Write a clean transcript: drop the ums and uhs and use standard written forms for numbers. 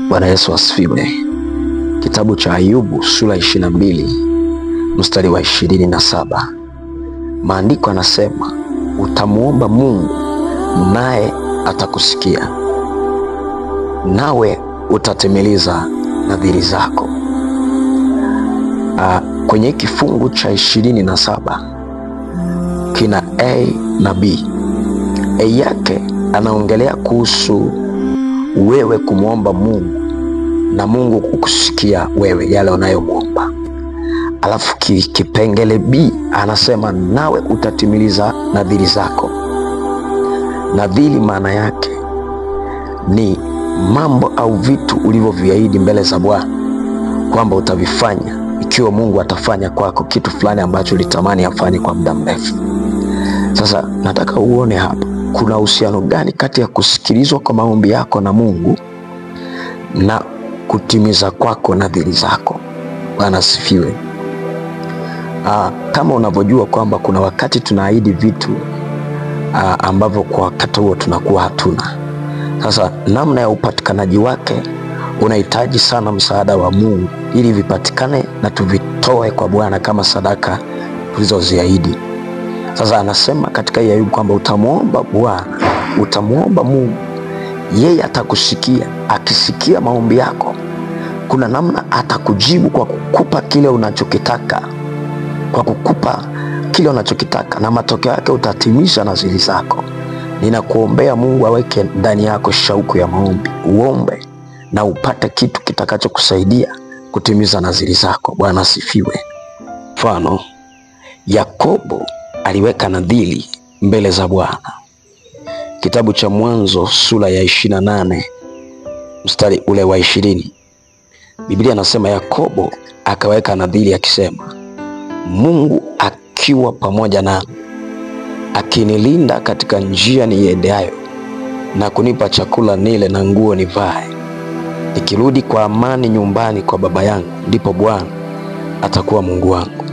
Bwana Yesu asifiwe. Kitabu cha Ayubu sura 22 mstari wa 27. Maandiko yanasema, utamuomba Mungu naye atakusikia, nawe utatimiliza nadhiri zako. Kwenye kifungu cha 27 kina A na B. A yake anaongelea kuhusu wewe kumuomba Mungu na Mungu kukusikia wewe yale unayomuomba. Alafu kipengele B anasema nawe utatimiliza nadhiri zako. Nadhiri maana yake ni mambo au vitu ulivyoviahidi mbele za Bwana kwamba utavifanya ikiwa Mungu atafanya kwako kitu fulani ambacho ulitamani afanye kwa muda mrefu. Sasa nataka uone hapa kuna uhusiano gani kati ya kusikilizwa kwa maombi yako na Mungu na kutimiza kwako nadhiri zako. Bwana asifiwe. Kama unavyojua kwamba kuna wakati tunaahidi vitu ambavyo kwa wakati huo tunakuwa hatuna. Sasa namna ya upatikanaji wake unahitaji sana msaada wa Mungu ili vipatikane na tuvitoe kwa Bwana kama sadaka tulizoziahidi. Sasa anasema katika Ayubu kwamba utamuomba Bwana, utamuomba Mungu, yeye atakusikia. Akisikia maombi yako, kuna namna atakujibu kwa kukupa kile unachokitaka, na matokeo yake utatimisha nadhiri zako. Ninakuombea Mungu aweke ndani yako shauku ya maombi, uombe na upate kitu kitakachokusaidia kutimiza nadhiri zako. Bwana asifiwe. Mfano, Yakobo aliweka nadhiri mbele za Bwana. Kitabu cha Mwanzo sura ya 28 mstari ule wa 20. Biblia inasema Yakobo akaweka nadhiri akisema, Mungu akiwa pamoja nami, akinilinda katika njia niendeayo, na kunipa chakula nile na nguo nivae, nikirudi kwa amani nyumbani kwa baba yangu, ndipo Bwana atakuwa Mungu wangu.